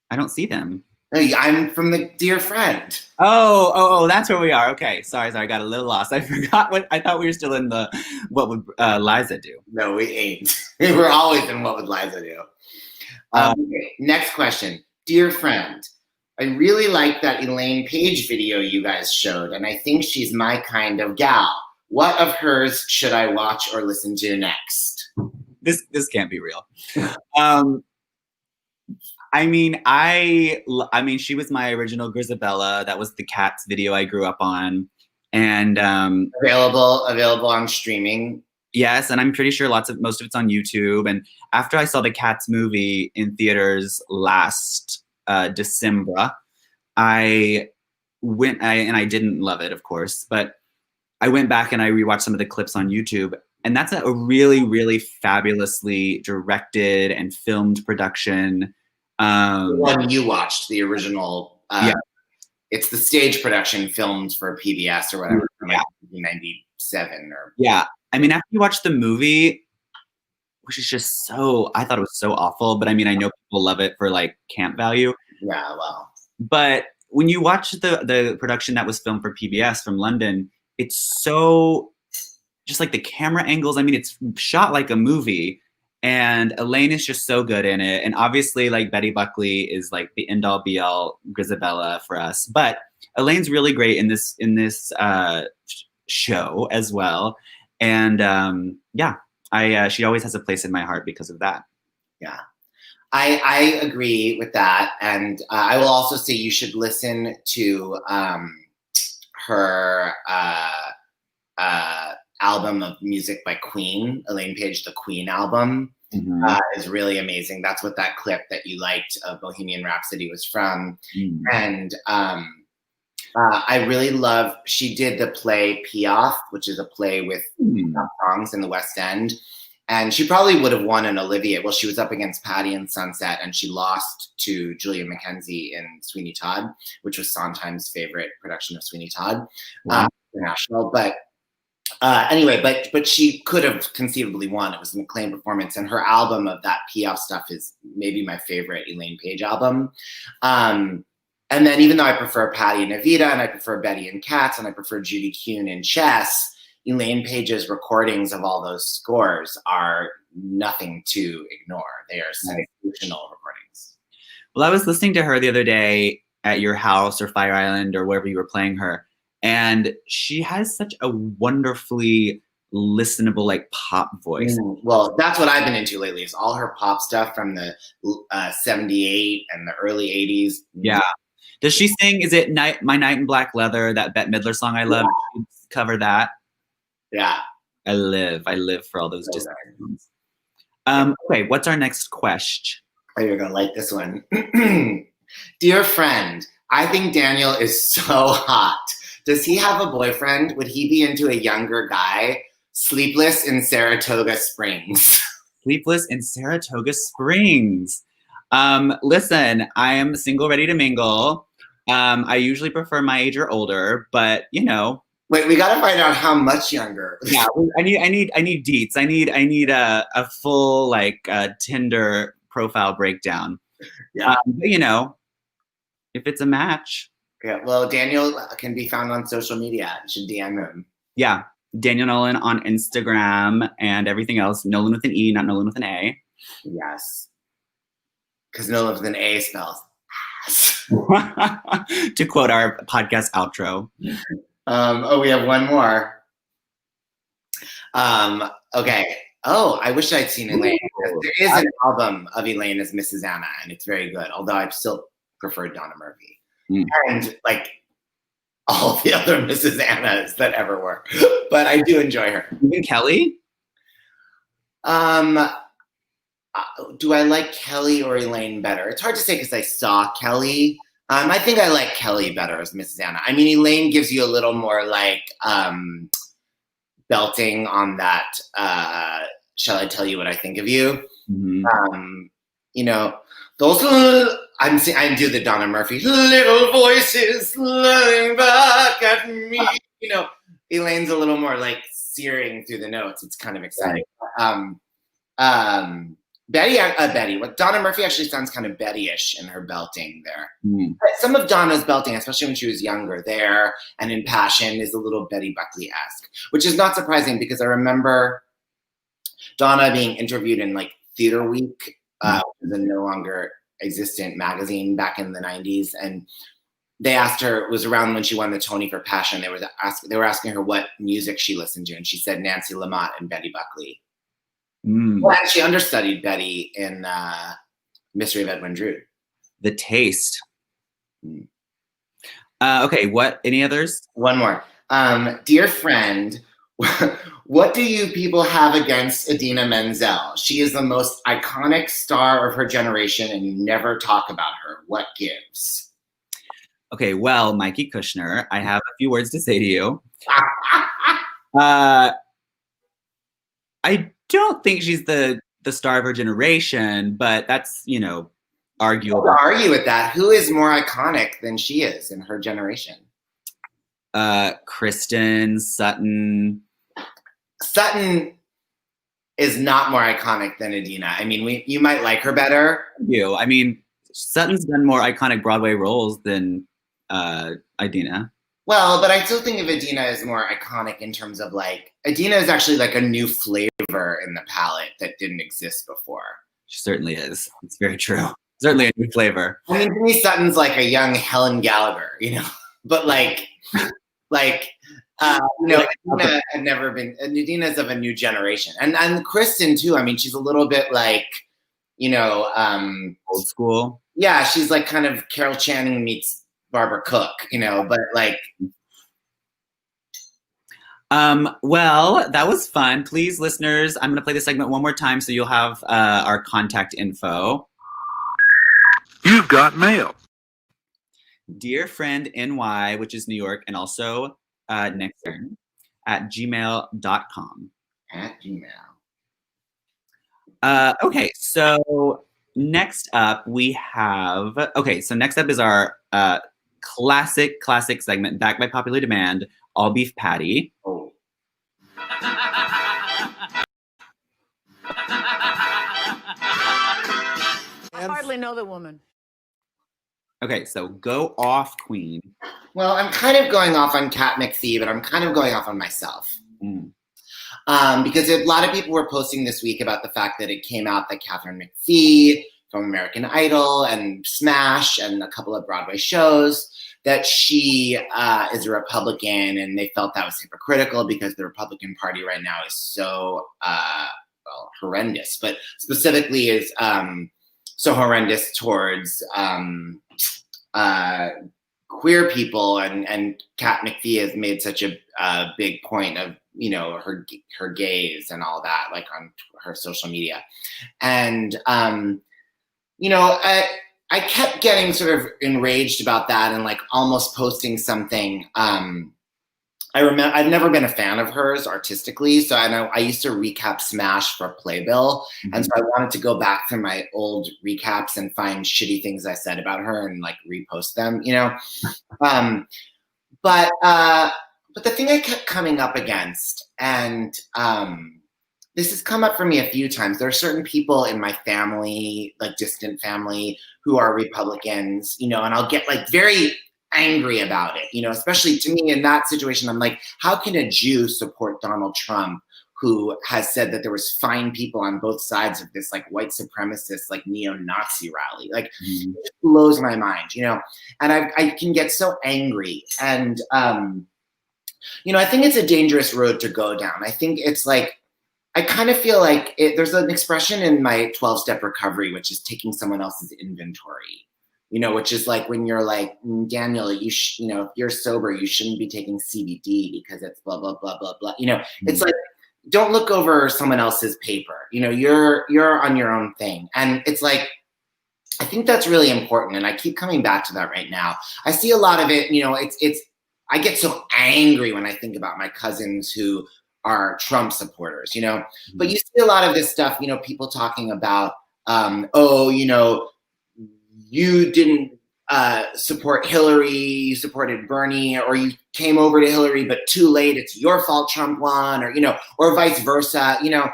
I don't see them. No, I'm from the Dear Friend. Oh, that's where we are. Okay, sorry, I got a little lost. I forgot I thought we were still in the what would Liza do? No, we ain't. We're always in what would Liza do. Okay, next question. Dear Friend, I really like that Elaine Paige video you guys showed, and I think she's my kind of gal. What of hers should I watch or listen to next? This can't be real. I mean, she was my original Grisabella. That was the Cats video I grew up on, and available on streaming. Yes, and I'm pretty sure most of it's on YouTube. And after I saw the Cats movie in theaters last December, I went and I didn't love it, of course, but I went back and I rewatched some of the clips on YouTube, and that's a really, really fabulously directed and filmed production. The one you watched, the original. Yeah. It's the stage production filmed for PBS or whatever, from like 1997 or. Yeah. I mean, after you watch the movie, which is just I thought it was so awful, but I mean, I know people love it for like camp value. Yeah, well. But when you watch the production that was filmed for PBS from London, it's so just like the camera angles. I mean, it's shot like a movie, and Elaine is just so good in it. And obviously, like Betty Buckley is like the end all be all Grisabella for us, but Elaine's really great in this show as well. And yeah, she always has a place in my heart because of that. Yeah. I agree with that. And I will also say you should listen to her album of music by Queen, Elaine Page, the Queen album. Is really amazing. That's what that clip that you liked of Bohemian Rhapsody was from. And I really love, she did the play Piaf, which is a play with songs in the West End. And she probably would have won an Olivier. Well, she was up against Patty in Sunset, and she lost to Julia Mackenzie in Sweeney Todd, which was Sondheim's favorite production of Sweeney Todd, international. But anyway, but she could have conceivably won. It was an acclaimed performance, and her album of that Piaf stuff is maybe my favorite Elaine Page album. And then even though I prefer Patty and Evita, and I prefer Betty and Cats, and I prefer Judy Kuhn in Chess, Elaine Page's recordings of all those scores are nothing to ignore. They are sensational recordings. Well, I was listening to her the other day at your house or Fire Island or wherever you were playing her, and she has such a wonderfully listenable, like, pop voice. Well, that's what I've been into lately, is all her pop stuff from the 78 and the early 80s. Yeah. Does she sing, is it My Night in Black Leather, that Bette Midler song I love? Yeah. Cover that? Yeah. I live for all those Disney songs. Okay, what's our next question? Oh, you're going to like this one. Dear friend, I think Daniel is so hot. Does he have a boyfriend? Would he be into a younger guy? Sleepless in Saratoga Springs. Sleepless in Saratoga Springs. Listen, I am single, ready to mingle. I usually prefer my age or older, but you know. Wait, we got to find out how much younger. Yeah, I need deets. I need a full like Tinder profile breakdown. Yeah, but you know, if it's a match. Yeah, well, Daniel can be found on social media. You should DM him. Yeah, Daniel Nolen on Instagram and everything else. Nolen with an E, not Nolen with an A. Yes, because Nolen with an A spells ass. To quote our podcast outro. Oh, we have one more. Okay. Oh, I wish I'd seen Elaine. There is an album of Elaine as Mrs. Anna, and it's very good, although I still prefer Donna Murphy. And like all the other Mrs. Annas that ever were. But I do enjoy her. Even Kelly? Do I like Kelly or Elaine better? It's hard to say because I saw Kelly. I think I like Kelly better as Mrs. Anna. I mean, Elaine gives you a little more like belting on that. Shall I tell you what I think of you? You know, those little, I do the Donna Murphy, little voices looking back at me. You know, Elaine's a little more like searing through the notes. It's kind of exciting. Donna Murphy actually sounds kind of Betty-ish in her belting there. Some of Donna's belting, especially when she was younger there and in Passion, is a little Betty Buckley-esque, which is not surprising because I remember Donna being interviewed in like Theater Week, the no longer existent magazine back in the 90s. And they asked her, it was around when she won the Tony for Passion, they were asking her what music she listened to. And she said Nancy Lamotte and Betty Buckley. Well, she understudied Betty in Mystery of Edwin Drood. The taste. Okay, any others? One more. Dear friend, what do you people have against Idina Menzel? She is the most iconic star of her generation, and you never talk about her. What gives? Okay, well, Mikey Kushner, I have a few words to say to you. I don't think she's the star of her generation, but that's, you know, arguable. I'll argue with that. Who is more iconic than she is in her generation? Kristen, Sutton. Sutton is not more iconic than Idina. I mean, you might like her better. I mean, Sutton's done more iconic Broadway roles than Idina. Well, but I still think of Adina as more iconic in terms of like, Adina is actually like a new flavor in the palette that didn't exist before. She certainly is. It's very true. Certainly a new flavor. I mean, Denise Sutton's like a young Helen Gallagher, you know, but like, Adina had never been, Adina's of a new generation. And Kristen too, I mean, she's a little bit like, you know, old school. Yeah, she's like kind of Carol Channing meets Barbara Cook, you know, but like. Well, that was fun. Please, listeners, I'm going to play this segment one more time so you'll have our contact info. You've got mail. Dear friend NY, which is New York, and also Nixon at gmail.com. At Gmail. Okay, so next up we have, next up is our classic segment, backed by popular demand, all beef patty. Oh. I hardly know the woman. Okay, so go off, Queen. Well, I'm kind of going off on Kat McPhee, but I'm kind of going off on myself. Because a lot of people were posting this week about the fact that it came out that Katharine McPhee from American Idol and Smash and a couple of Broadway shows, that she is a Republican, and they felt that was hypocritical because the Republican Party right now is so, horrendous, but specifically is so horrendous towards queer people, and Kat McPhee has made such a big point of, you know, her gays and all that, like on her social media. And, you know, I kept getting sort of enraged about that and like almost posting something. I remember I've never been a fan of hers artistically, so I know I used to recap Smash for Playbill, and so I wanted to go back through my old recaps and find shitty things I said about her and like repost them, you know. But the thing I kept coming up against, and this has come up for me a few times. There are certain people in my family, like distant family, who are Republicans, you know, and I'll get like very angry about it, you know, especially to me in that situation. I'm like, how can a Jew support Donald Trump, who has said that there was fine people on both sides of this like white supremacist, like neo-Nazi rally? Like, it just blows my mind, you know, and I can get so angry. And, you know, I think it's a dangerous road to go down. I think it's like, I kind of feel like there's an expression in my 12-step recovery, which is taking someone else's inventory. You know, which is like when you're like, Daniel, you know, if you're sober, you shouldn't be taking CBD because it's blah, blah, blah, blah, blah. You know, it's like, don't look over someone else's paper. You know, you're on your own thing. And it's like, I think that's really important. And I keep coming back to that right now. I see a lot of it, you know, I get so angry when I think about my cousins who are Trump supporters, you know, but you see a lot of this stuff, you know, people talking about, oh, you know, you didn't support Hillary, you supported Bernie, or you came over to Hillary, but too late, it's your fault Trump won, or, you know, or vice versa, you know,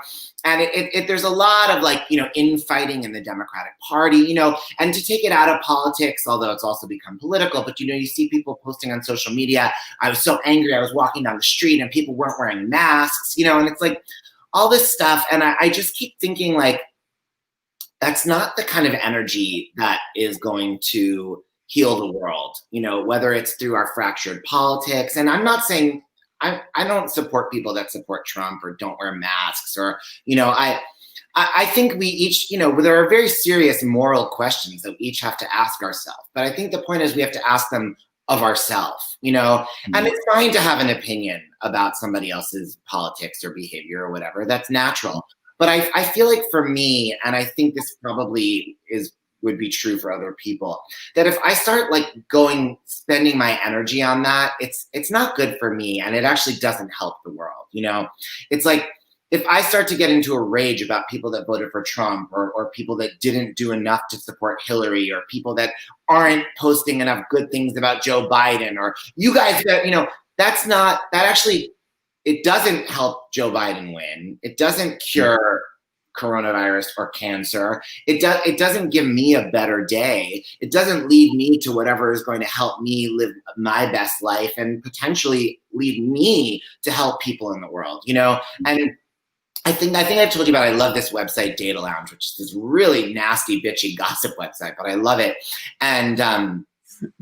and there's a lot of like, you know, infighting in the Democratic Party, you know, and to take it out of politics, although it's also become political, but, you know, you see people posting on social media, I was so angry, I was walking down the street and people weren't wearing masks, you know, and it's like all this stuff. And I just keep thinking like, that's not the kind of energy that is going to heal the world, you know, whether it's through our fractured politics. And I'm not saying, I don't support people that support Trump or don't wear masks, or, you know, I think we each, you know, there are very serious moral questions that we each have to ask ourselves. But I think the point is we have to ask them of ourselves, you know, and it's fine to have an opinion about somebody else's politics or behavior or whatever. That's natural. But I feel like for me, and I think this probably would be true for other people, that if I start like spending my energy on that, it's not good for me, and it actually doesn't help the world. You know, it's like if I start to get into a rage about people that voted for Trump, or people that didn't do enough to support Hillary, or people that aren't posting enough good things about Joe Biden, or you guys that, you know, that actually, it doesn't help Joe Biden win. It doesn't cure coronavirus or cancer. It doesn't give me a better day. It doesn't lead me to whatever is going to help me live my best life and potentially lead me to help people in the world, you know? And I think I've told you about, I love this website, Data Lounge, which is this really nasty, bitchy gossip website, but I love it. And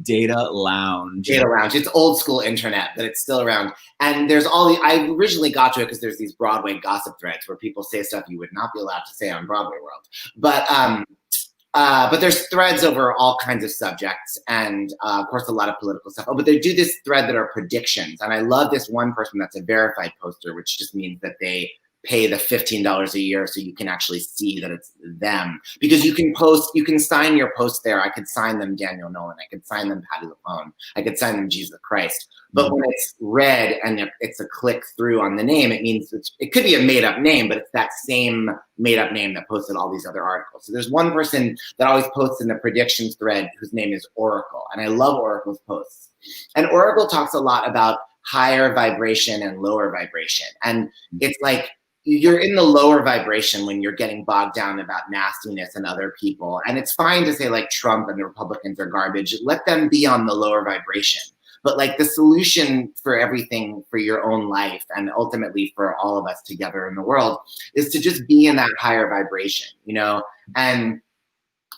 Data Lounge. Data Lounge. It's old school internet, but it's still around. And there's I originally got to it because there's these Broadway gossip threads where people say stuff you would not be allowed to say on Broadway World. But there's threads over all kinds of subjects and, of course, a lot of political stuff. Oh, but they do this thread that are predictions. And I love this one person that's a verified poster, which just means that they pay the $15 a year so you can actually see that it's them. Because you can sign your post there. I could sign them Daniel Nolen. I could sign them Patti LuPone. I could sign them Jesus Christ. But when it's read and it's a click through on the name, it means it could be a made up name, but it's that same made up name that posted all these other articles. So there's one person that always posts in the predictions thread whose name is Oracle. And I love Oracle's posts. And Oracle talks a lot about higher vibration and lower vibration. And it's like, you're in the lower vibration when you're getting bogged down about nastiness and other people. And it's fine to say like Trump and the Republicans are garbage. Let them be on the lower vibration. But like the solution for everything for your own life and ultimately for all of us together in the world is to just be in that higher vibration, you know? And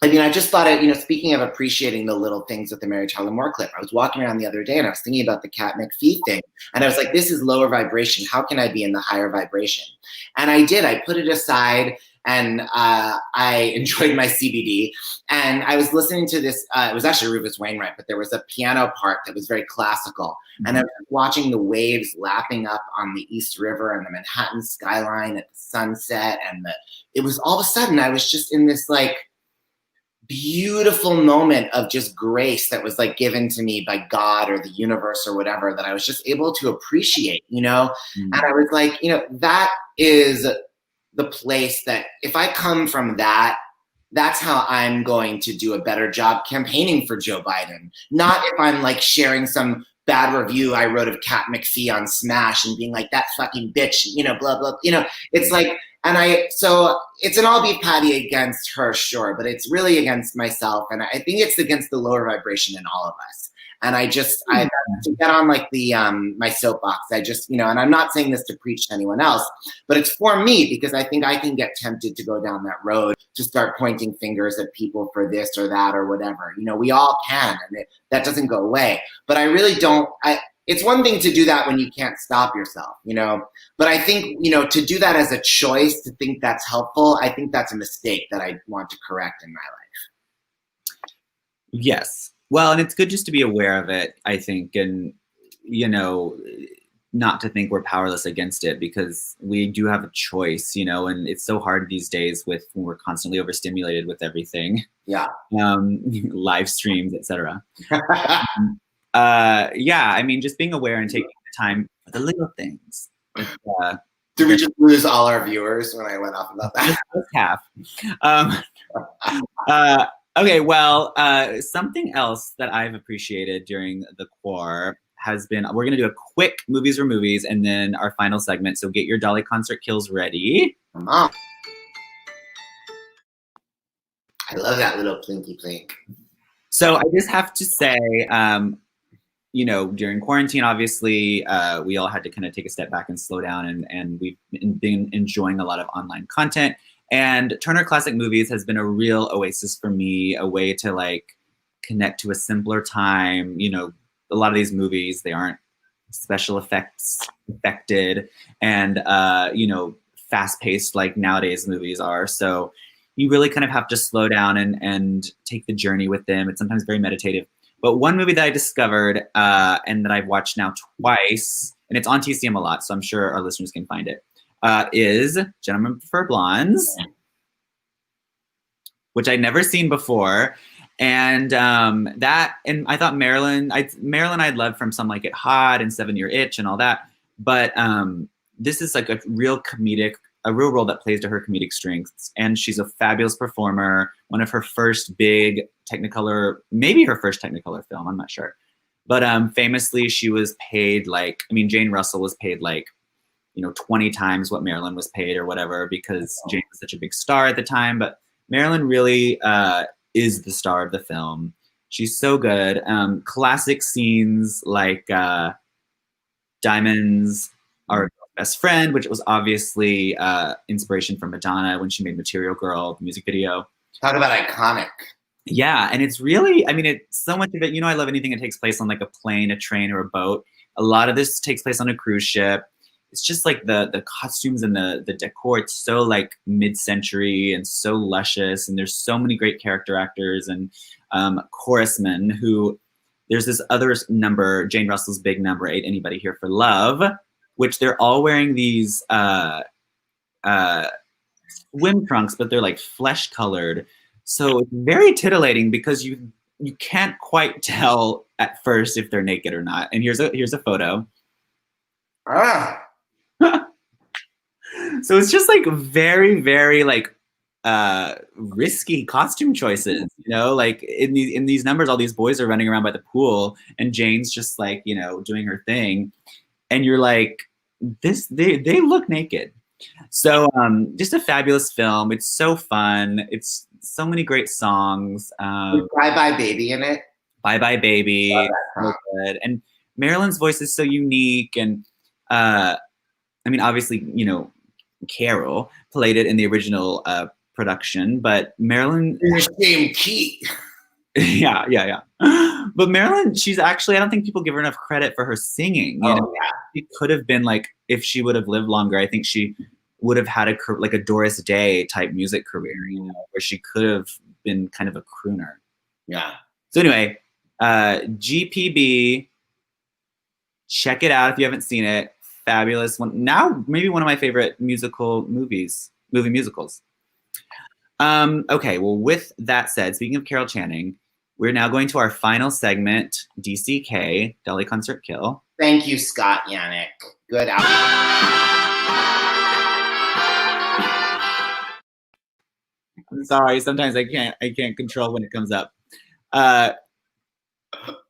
I mean, I just thought it, you know, speaking of appreciating the little things with the Mary Tyler Moore clip, I was walking around the other day and I was thinking about the Kat McPhee thing. And I was like, this is lower vibration. How can I be in the higher vibration? And I did. I put it aside and I enjoyed my CBD. And I was listening to this, it was actually Rufus Wainwright, but there was a piano part that was very classical. And I was watching the waves lapping up on the East River and the Manhattan skyline at the sunset. And it was all of a sudden, I was just in this like, beautiful moment of just grace that was like given to me by God or the universe or whatever that I was just able to appreciate, you know? And I was like, you know, that is the place that if I come from that, that's how I'm going to do a better job campaigning for Joe Biden. Not if I'm like sharing some bad review I wrote of Kat McPhee on Smash and being like, that fucking bitch, you know, blah, blah, you know, it's like, so it's an all beef patty against her, sure, but it's really against myself. And I think it's against the lower vibration in all of us. And I just, to get on like the, my soapbox, I just, you know, and I'm not saying this to preach to anyone else, but it's for me because I think I can get tempted to go down that road to start pointing fingers at people for this or that or whatever. You know, we all can, and that doesn't go away. But I really don't, it's one thing to do that when you can't stop yourself, you know, but I think, you know, to do that as a choice, to think that's helpful, I think that's a mistake that I want to correct in my life. Yes. Well, and it's good just to be aware of it, I think, and, you know, not to think we're powerless against it because we do have a choice, you know, and it's so hard these days when we're constantly overstimulated with everything. Yeah. Live streams, etc. Yeah, I mean, just being aware and taking the time for the little things. Did we just lose all our viewers when I went off about that? Half. Okay, well, something else that I've appreciated during the quar has been, we're going to do a quick movies or movies and then our final segment. So get your Dolly concert kills ready. Come on. I love that little plinky plink. So I just have to say, you know, during quarantine, obviously, we all had to kind of take a step back and slow down, and we've been enjoying a lot of online content. And Turner Classic Movies has been a real oasis for me, a way to like connect to a simpler time. You know, a lot of these movies, they aren't special effects affected and, you know, fast paced like nowadays movies are. So you really kind of have to slow down and take the journey with them. It's sometimes very meditative. But one movie that I discovered and that I've watched now twice, and it's on TCM a lot, so I'm sure our listeners can find it, is Gentlemen Prefer Blondes, which I'd never seen before. And and I thought Marilyn I'd loved from Some Like It Hot and 7 Year Itch and all that. But this is like a real role that plays to her comedic strengths. And she's a fabulous performer. One of her first big Technicolor, maybe her first Technicolor film, I'm not sure. But famously, she was paid like, I mean, Jane Russell was paid like 20 times what Marilyn was paid or whatever, because Jane was such a big star at the time. But Marilyn really is the star of the film. She's so good. Classic scenes like Diamonds Are Best Friend, which was obviously inspiration from Madonna when she made Material Girl, the music video. Talk about iconic. Yeah, and it's really, it's so much of it, I love anything that takes place on like a plane, a train, or a boat. A lot of this takes place on a cruise ship. It's just like the costumes and the decor, it's so like mid-century and so luscious, and there's so many great character actors and chorusmen who, there's this other number, Jane Russell's big number 8, Anybody Here for Love, which they're all wearing these swim trunks, but they're like flesh colored. So it's very titillating because you can't quite tell at first if they're naked or not. And here's a photo. So it's just like very, very like risky costume choices, like in these numbers, all these boys are running around by the pool and Jane's just like, doing her thing. And you're like, they look naked. So just a fabulous film. It's so fun. It's so many great songs. Bye Bye Baby in it. Bye Bye Baby. So good. And Marilyn's voice is so unique. And obviously, Carol played it in the original production, but Marilyn in the same key. Yeah. But Marilyn, she's actually, I don't think people give her enough credit for her singing. She could have been like, if she would have lived longer, I think she would have had a Doris Day type music career, where she could have been kind of a crooner. Yeah. So anyway, GPB, check it out if you haven't seen it. Fabulous one. Now, maybe one of my favorite movie musicals. Okay, well, with that said, speaking of Carol Channing, we're now going to our final segment, DCK, Dolly Concert Kill. Thank you, Scott Yannick. Good out. I'm sorry, sometimes I can't control when it comes up.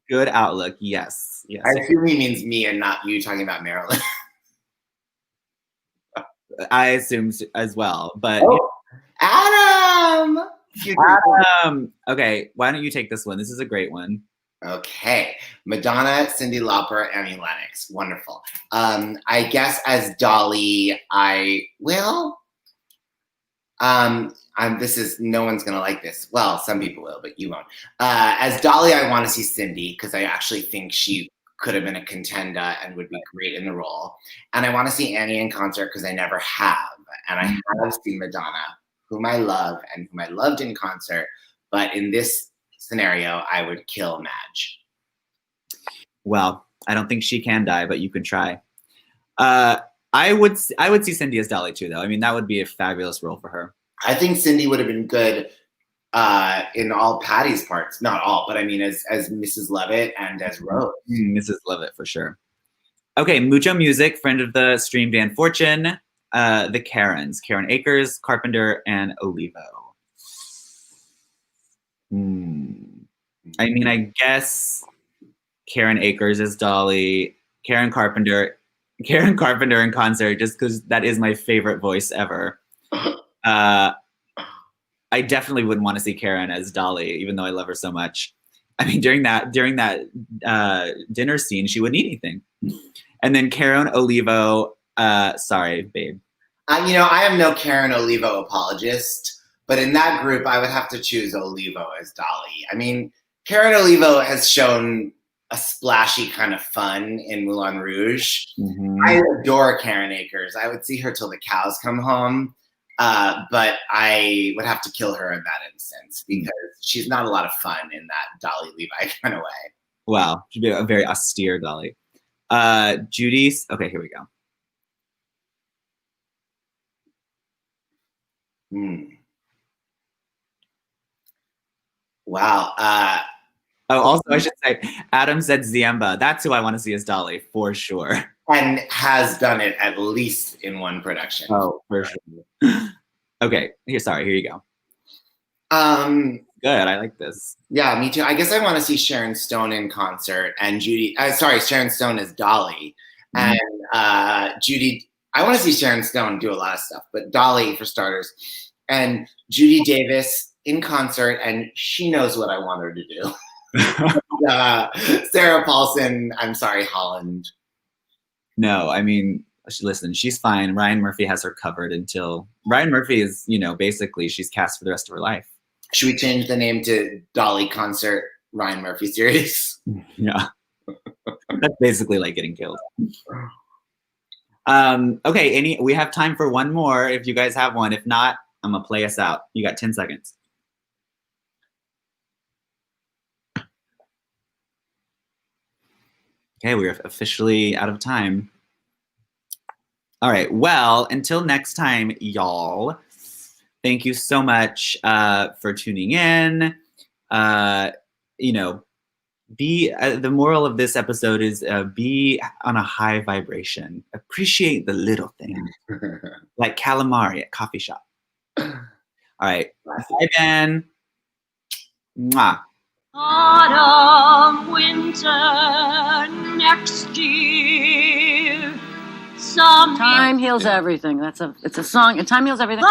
Good outlook, yes. I assume he means me and not you talking about Marilyn. I assume as well, but Adam! Okay, why don't you take this one? This is a great one. Okay. Madonna, Cyndi Lauper, Annie Lennox. Wonderful. I guess as Dolly, this is, no one's going to like this. Well, some people will, but you won't. As Dolly, I want to see Cyndi because I actually think she could have been a contender and would be great in the role. And I want to see Annie in concert because I never have. And I have seen Madonna, whom I love and whom I loved in concert. But in this scenario, I would kill Madge. Well, I don't think she can die, but you can try. I would see Cyndi as Dolly too, though. That would be a fabulous role for her. I think Cyndi would have been good in all Patty's parts. Not all, but as Mrs. Lovett and as Rose. Mrs. Lovett, for sure. Okay, Mucho Music, friend of the stream, Dan Fortune. The Karens, Karen Akers, Carpenter, and Olivo. I guess Karen Akers is Dolly, Karen Carpenter in concert, just because that is my favorite voice ever. I definitely wouldn't want to see Karen as Dolly, even though I love her so much. During that dinner scene, she wouldn't eat anything. And then Karen Olivo, sorry, babe. I am no Karen Olivo apologist, but in that group, I would have to choose Olivo as Dolly. Karen Olivo has shown a splashy kind of fun in Moulin Rouge. Mm-hmm. I adore Karen Akers. I would see her till the cows come home, but I would have to kill her in that instance because she's not a lot of fun in that Dolly Levi kind of way. Wow, she'd be a very austere Dolly. Judy's, okay, here we go. Wow. Also, I should say, Adam said Ziemba. That's who I want to see as Dolly, for sure. And has done it at least in one production. Oh, for sure. Okay, here you go. Good, I like this. Yeah, me too. I guess I want to see Sharon Stone in concert and Sharon Stone as Dolly. And Judy I want to see Sharon Stone do a lot of stuff, but Dolly for starters, and Judy Davis in concert, and she knows what I want her to do. Sarah Paulson, I'm sorry, Holland. No, I mean, listen, she's fine. Ryan Murphy has her covered until Ryan Murphy is, basically she's cast for the rest of her life. Should we change the name to Dolly Concert Ryan Murphy series? Yeah. That's basically like getting killed. Okay, we have time for one more if you guys have one. If not, I'm gonna play us out. You got 10 seconds. Okay, we're officially out of time. All right, well, until next time, y'all. Thank you so much for tuning in. The moral of this episode is be on a high vibration. Appreciate the little things, like calamari at coffee shop. All right, bye, Ben. Mwah. Autumn, winter, next year. Time heals everything. It's a song. Time heals everything.